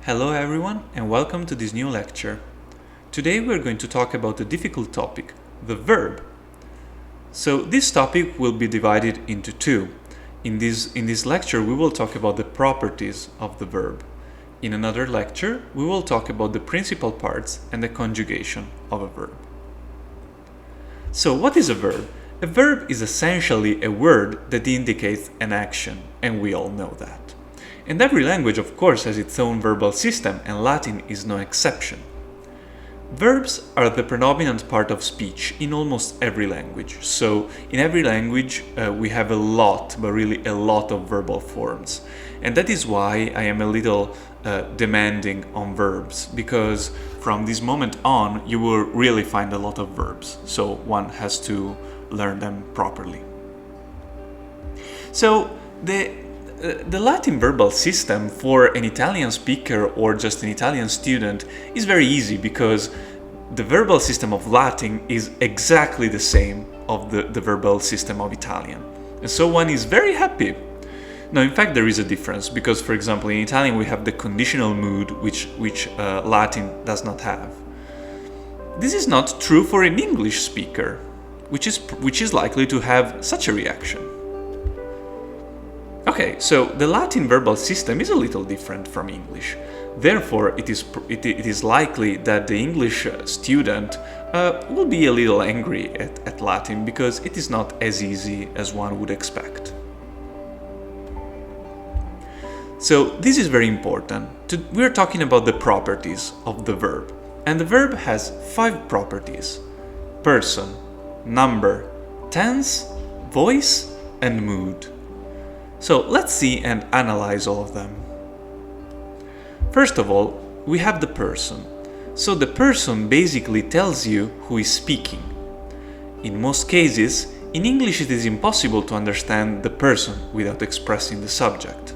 Hello everyone and welcome to this new lecture. Today we're going to talk about a difficult topic, the verb. So this topic will be divided into two. In this lecture we will talk about the properties of the verb. In another lecture we will talk about the principal parts and the conjugation of a verb. So what is a verb? A verb is essentially a word that indicates an action, and we all know that. And every language, of course, has its own verbal system, and Latin is no exception. Verbs are the predominant part of speech in almost every language. So, in every language, we have a lot, but really a lot of verbal forms. And that is why I am a little demanding on verbs, because from this moment on, you will really find a lot of verbs. So, one has to learn them properly. So, the Latin verbal system for an Italian speaker or just an Italian student is very easy because the verbal system of Latin is exactly the same of the verbal system of Italian. And so one is very happy. Now, in fact, there is a difference because, for example, in Italian we have the conditional mood, which Latin does not have. This is not true for an English speaker, which is likely to have such a reaction. Okay, so the Latin verbal system is a little different from English. Therefore, it is likely that the English student will be a little angry at Latin because it is not as easy as one would expect. So this is very important. We're talking about the properties of the verb. And the verb has 5 properties: person, number, tense, voice, and mood. So let's see and analyze all of them. First of all, we have the person. So the person basically tells you who is speaking. In most cases, in English it is impossible to understand the person without expressing the subject.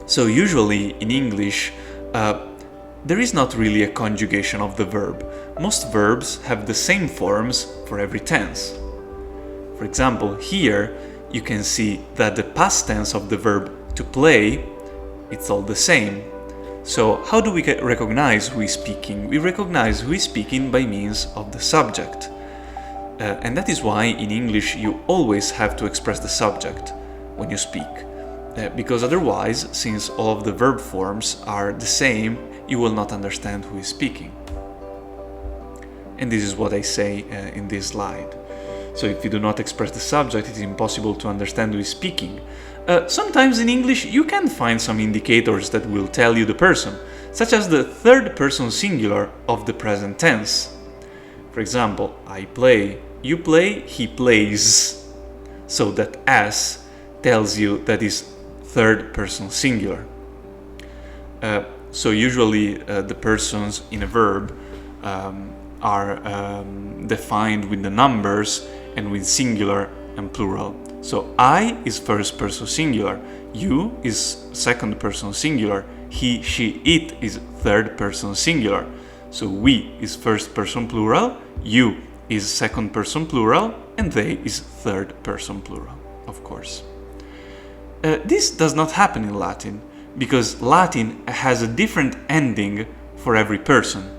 So usually in English, there is not really a conjugation of the verb. Most verbs have the same forms for every tense. For example, here you can see that the past tense of the verb to play, it's all the same. So how do we recognize who is speaking? We recognize who is speaking by means of the subject. And that is why in English you always have to express the subject when you speak. Because otherwise, since all of the verb forms are the same, you will not understand who is speaking. And this is what I say in this slide. So if you do not express the subject, it is impossible to understand who is speaking. Sometimes in English you can find some indicators that will tell you the person, such as the third person singular of the present tense. For example, I play, you play, he plays. So that S tells you that is third person singular. So usually the persons in a verb are defined with the numbers and with singular and plural. So I is first person singular, you is second person singular, he, she, it is third person singular. So we is first person plural, you is second person plural, and they is third person plural, of course. This does not happen in Latin, because Latin has a different ending for every person.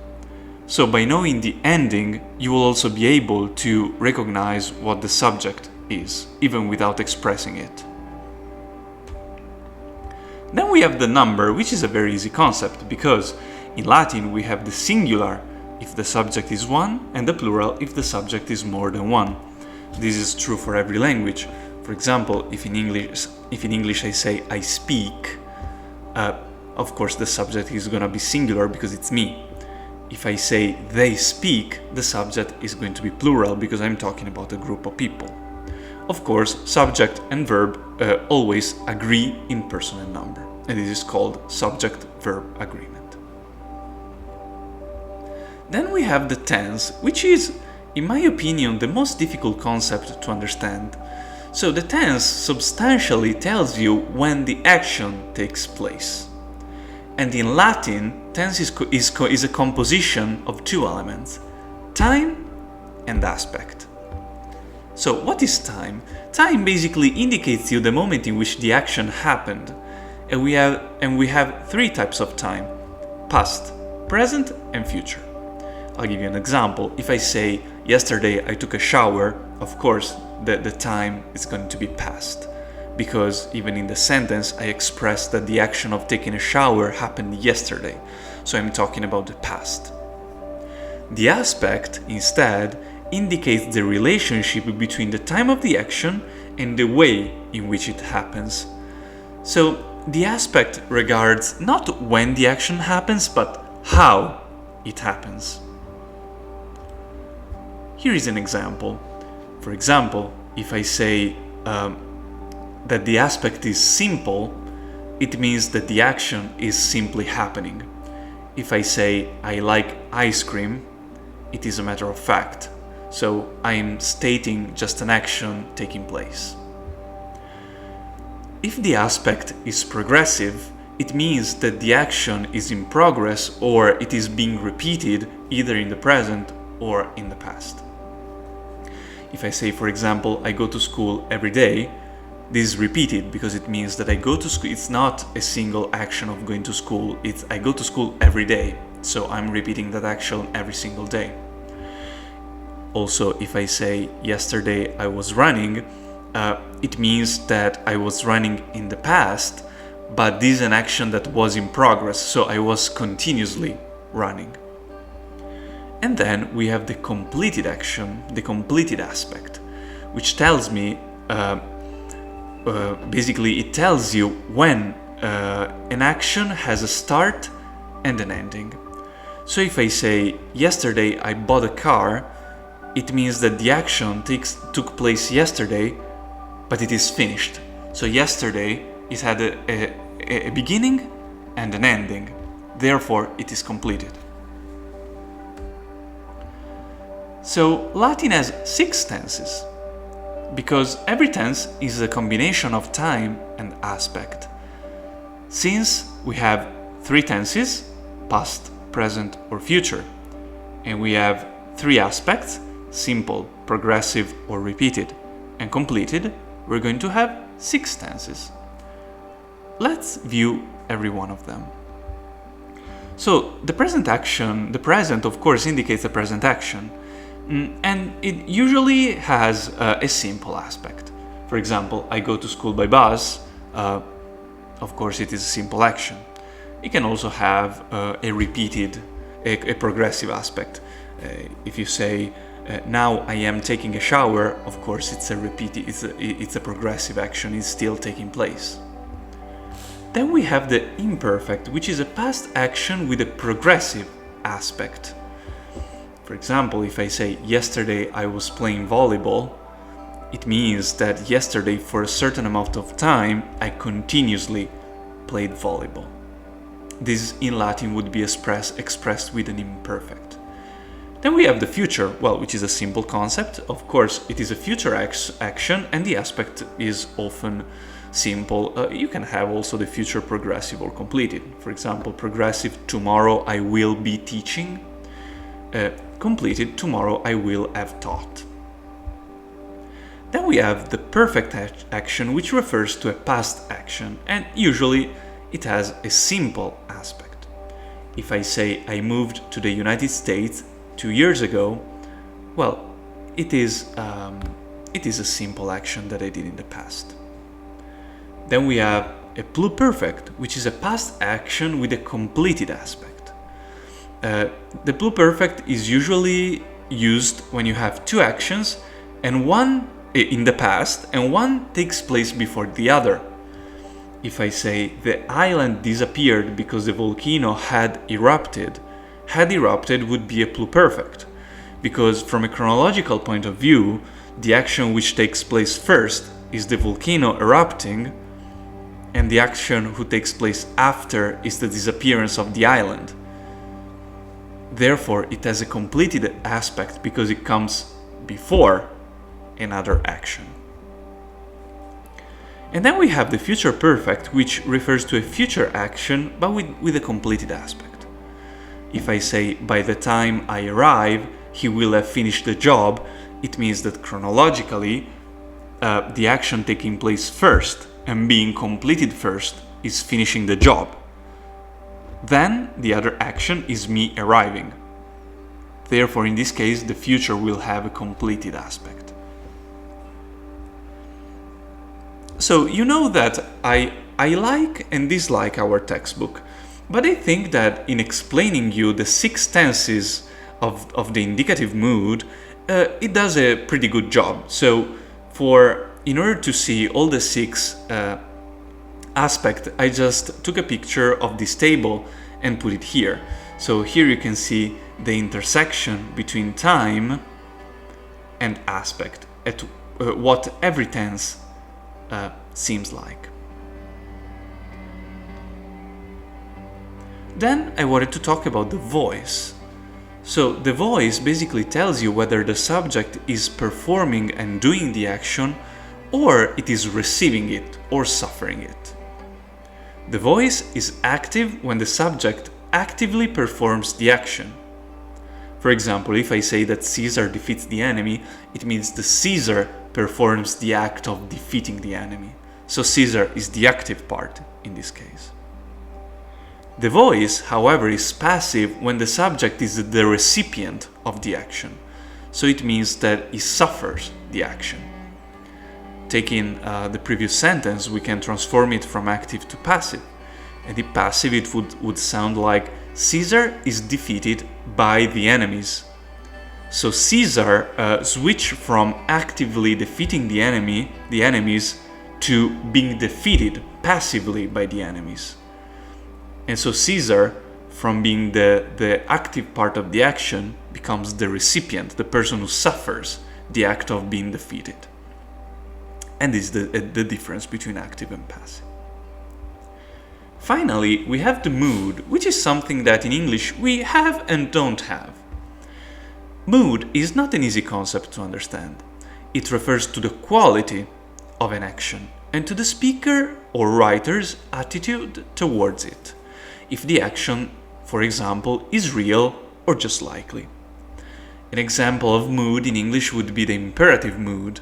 So by knowing the ending, you will also be able to recognize what the subject is, even without expressing it. Then we have the number, which is a very easy concept, because in Latin we have the singular if the subject is one, and the plural if the subject is more than one. This is true for every language. For example, if in English I say I speak, of course the subject is gonna be singular because it's me. If I say they speak, the subject is going to be plural because I'm talking about a group of people. Of course, subject and verb always agree in person and number, and this is called subject-verb agreement. Then we have the tense, which is, in my opinion, the most difficult concept to understand. So the tense substantially tells you when the action takes place. And in Latin, tense is a composition of 2 elements, time and aspect. So what is time? Time basically indicates you the moment in which the action happened. And we have three types of time: past, present, and future. I'll give you an example. If I say, yesterday I took a shower, of course, the time is going to be past, because even in the sentence I expressed that the action of taking a shower happened yesterday, so I'm talking about the past. The aspect, instead, indicates the relationship between the time of the action and the way in which it happens. So the aspect regards not when the action happens, but how it happens. Here is an example. For example, if I say that the aspect is simple, it means that the action is simply happening. If I say I like ice cream, it is a matter of fact. So I'm stating just an action taking place. If the aspect is progressive, it means that the action is in progress or it is being repeated either in the present or in the past. If I say, for example, I go to school every day, this is repeated because it means that I go to school. It's not a single action of going to school, it's I go to school every day. So I'm repeating that action every single day. Also, if I say, yesterday I was running, it means that I was running in the past, but this is an action that was in progress, so I was continuously running. And then we have the completed action, the completed aspect, which tells me, basically it tells you when an action has a start and an ending. So if I say, yesterday I bought a car, it means that the action took place yesterday, but it is finished. So yesterday it had a beginning and an ending, therefore it is completed. So Latin has 6 tenses, because every tense is a combination of time and aspect. Since we have 3 tenses, past, present, or future, and we have 3 aspects, simple, progressive, or repeated, and completed, we're going to have 6 tenses. Let's view every one of them. So the present action, the present of course indicates the present action, and it usually has a simple aspect. For example, I go to school by bus, of course it is a simple action. It can also have a repeated, a progressive aspect. If you say, now I am taking a shower, of course it's a repeated, it's a progressive action, it's still taking place. Then we have the imperfect, which is a past action with a progressive aspect. For example, if I say, yesterday I was playing volleyball, it means that yesterday for a certain amount of time I continuously played volleyball. This in Latin would be expressed with an imperfect. Then we have the future, well, which is a simple concept. Of course, it is a future action and the aspect is often simple. You can have also the future progressive or completed. For example, progressive, tomorrow I will be teaching. Completed, tomorrow I will have taught. Then we have the perfect action, which refers to a past action, and usually it has a simple aspect. If I say I moved to the United States 2 years ago, well, it is a simple action that I did in the past. Then we have a pluperfect, which is a past action with a completed aspect. The pluperfect is usually used when you have 2 actions and one in the past and one takes place before the other. If I say the island disappeared because the volcano had erupted would be a pluperfect, because from a chronological point of view, the action which takes place first is the volcano erupting, and the action who takes place after is the disappearance of the island. Therefore, it has a completed aspect because it comes before another action. And then we have the future perfect, which refers to a future action but with a completed aspect. If I say, by the time I arrive, he will have finished the job, it means that chronologically, the action taking place first and being completed first is finishing the job. Then the other action is me arriving. Therefore, in this case, the future will have a completed aspect. So you know that I like and dislike our textbook, but I think that in explaining you the 6 tenses of the indicative mood, it does a pretty good job. So in order to see all the 6 aspects, I just took a picture of this table and put it here. So here you can see the intersection between time and aspect, at what every tense seems like. Then I wanted to talk about the voice. So the voice basically tells you whether the subject is performing and doing the action, or it is receiving it or suffering it. The voice is active when the subject actively performs the action. For example, if I say that Caesar defeats the enemy, it means the Caesar performs the act of defeating the enemy. So Caesar is the active part in this case. The voice, however, is passive when the subject is the recipient of the action. So it means that he suffers the action. Taking the previous sentence, we can transform it from active to passive. And in passive, it would sound like Caesar is defeated by the enemies. So Caesar switched from actively defeating the enemies, to being defeated passively by the enemies. And so Caesar, from being the active part of the action, becomes the recipient, the person who suffers the act of being defeated. And this is the difference between active and passive. Finally, we have the mood, which is something that in English we have and don't have. Mood is not an easy concept to understand. It refers to the quality of an action and to the speaker or writer's attitude towards it. If the action, for example, is real or just likely. An example of mood in English would be the imperative mood.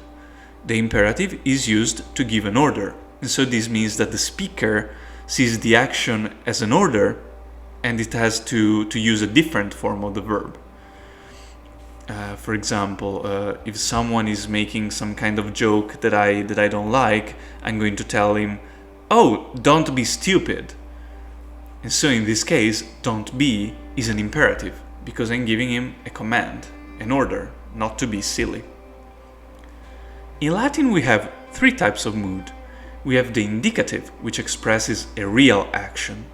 The imperative is used to give an order, and so this means that the speaker sees the action as an order and it has to use a different form of the verb. For example, if someone is making some kind of joke that I don't like, I'm going to tell him, "Oh, don't be stupid." And so in this case, "don't be" is an imperative, because I'm giving him a command, an order, not to be silly. In Latin we have 3 types of mood. We have the indicative, which expresses a real action,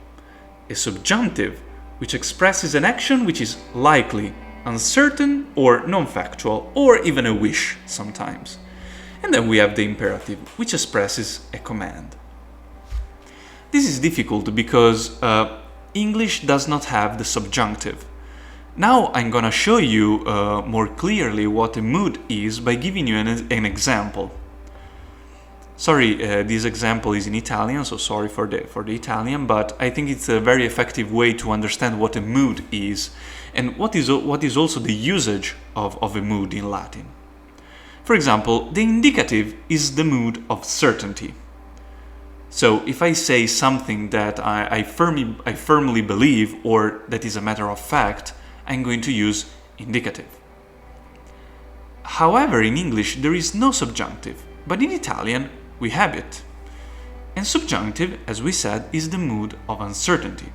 a subjunctive, which expresses an action which is likely, uncertain, or non-factual, or even a wish sometimes. And then we have the imperative, which expresses a command. This is difficult because English does not have the subjunctive. Now I'm gonna show you more clearly what a mood is by giving you an example. Sorry, this example is in Italian, so sorry for the Italian, but I think it's a very effective way to understand what a mood is and what is also the usage of a mood in Latin. For example, the indicative is the mood of certainty. So if I say something that I firmly believe or that is a matter of fact, I'm going to use indicative. However, in English there is no subjunctive, but in Italian we have it. And subjunctive, as we said, is the mood of uncertainty.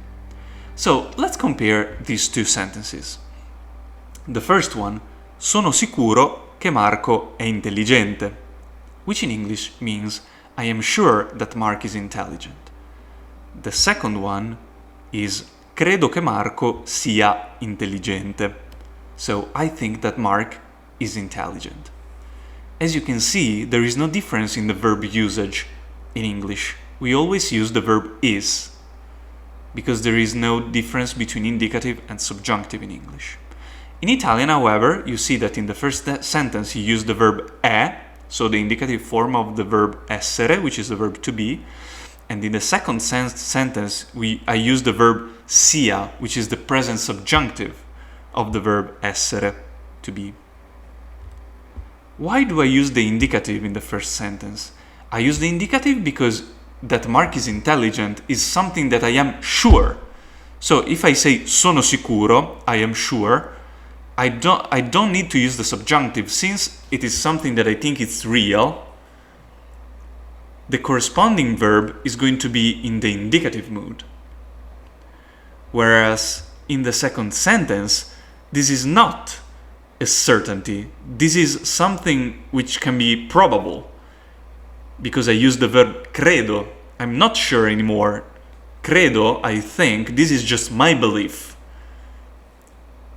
So let's compare these 2 sentences. The first one, sono sicuro che Marco è intelligente, which in English means I am sure that Mark is intelligent. The second one is credo che Marco sia intelligente. So I think that Mark is intelligent. As you can see, there is no difference in the verb usage in English. We always use the verb is, because there is no difference between indicative and subjunctive in English. In Italian, however, you see that in the first sentence you use the verb è, so the indicative form of the verb essere, which is the verb to be, and in the second sentence I use the verb sia, which is the present subjunctive of the verb essere, to be. Why do I use the indicative in the first sentence? I use the indicative because that Mark is intelligent is something that I am sure. So if I say sono sicuro, I am sure, I don't need to use the subjunctive. Since it is something that I think it's real, the corresponding verb is going to be in the indicative mood. Whereas in the second sentence, this is not a certainty. This is something which can be probable, because I use the verb credo. I'm not sure anymore. Credo, I think, this is just my belief.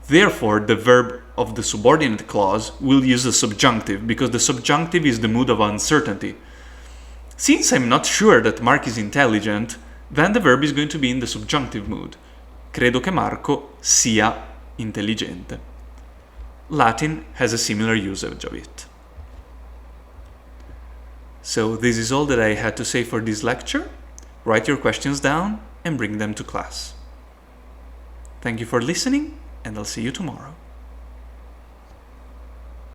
Therefore, the verb of the subordinate clause will use the subjunctive, because the subjunctive is the mood of uncertainty. Since I'm not sure that Mark is intelligent, then the verb is going to be in the subjunctive mood. Credo che Marco sia intelligente. Latin has a similar usage of it. So this is all that I had to say for this lecture. Write your questions down and bring them to class. Thank you for listening, and I'll see you tomorrow.